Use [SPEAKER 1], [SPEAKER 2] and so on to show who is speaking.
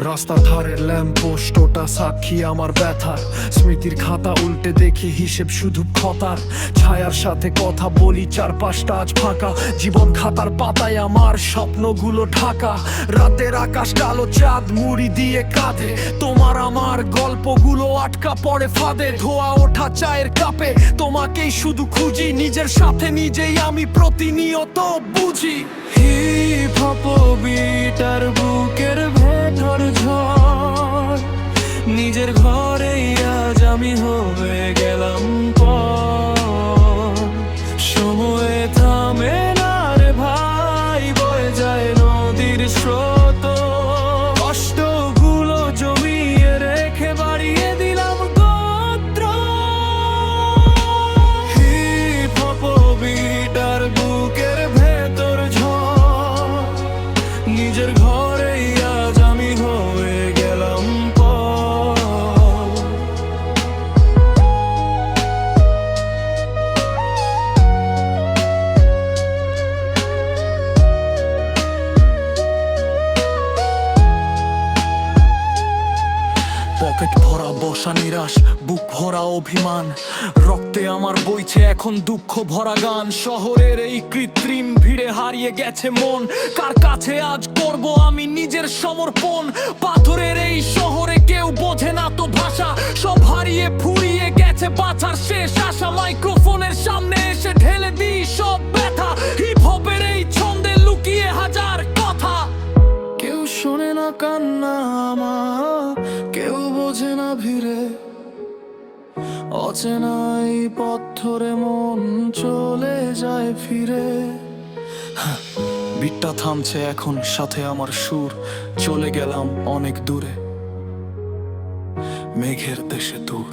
[SPEAKER 1] রাস্তার ধারের ল্যাম্পপোস্ট ওটা সাক্ষী আমার ব্যথার। স্মৃতির খাতা উল্টে দেখি হিসেব শুধু খতার। ছায়ার সাথে কথা বলি, চারপাশটা আজ ফাঁকা। জীবন খাতার পাতায় আমার স্বপ্নগুলো ঢাকা। রাতের আকাশ কালো, চাঁদ মুড়ি দিয়ে কাঁধে। তোমার আমার গল্পগুলো আটকা পড়ে ফাঁদে। ধোয়া ওঠা চায়ের কাপে তোমাকেই শুধু খুঁজি। নিজের সাথে নিজেই আমি প্রতিনিয়ত বুঝি।
[SPEAKER 2] হিপ হপ বিটার বুকের ভেতর ঝড়, নিজের ঘরেই আজ আমি হয়ে গেলাম পর। সময় থামে না রে ভাই, বয়ে যায় নদীর স্রোত। কষ্টগুলো জমিয়ে রেখে বাড়িয়ে দিলাম গোত্র। হিপ হপ বিটার বুকের ভেতর ঝড়, নিজের ঘরেই আজ আমি হয়ে গেলাম পর।
[SPEAKER 1] পকেট ভরা বসা নিরাশ, বুক ভরা অভিমান। রক্তে আমার বইছে এখন দুঃখ ভরা গান। শহরের এই কৃত্রিম ভিড়ে হারিয়ে গেছে মন। কার কাছে আজ করব আমি নিজের সমর্পণ? পাথরের এই শহরে কেউ বোঝে না তো ভাষা। সব হারিয়ে ফুরিয়ে গেছে বাঁচার শেষ আশা। মাইক্রোফোনের সামনে এসে ঢেলে দিই সব ব্যথা। হিপ হপের এই ছন্দে লুকিয়ে হাজার কথা।
[SPEAKER 2] কেউ শোনে না কান্না আমার, কেউ বোঝে না ভিড়ে। অচেনাই পথ ধরে মন চলে যায় ফিরে।
[SPEAKER 1] বিটটা থামছে এখন, সাথে আমার সুর। চলে গেলাম অনেক দূরে, মেঘের দেশে দূর।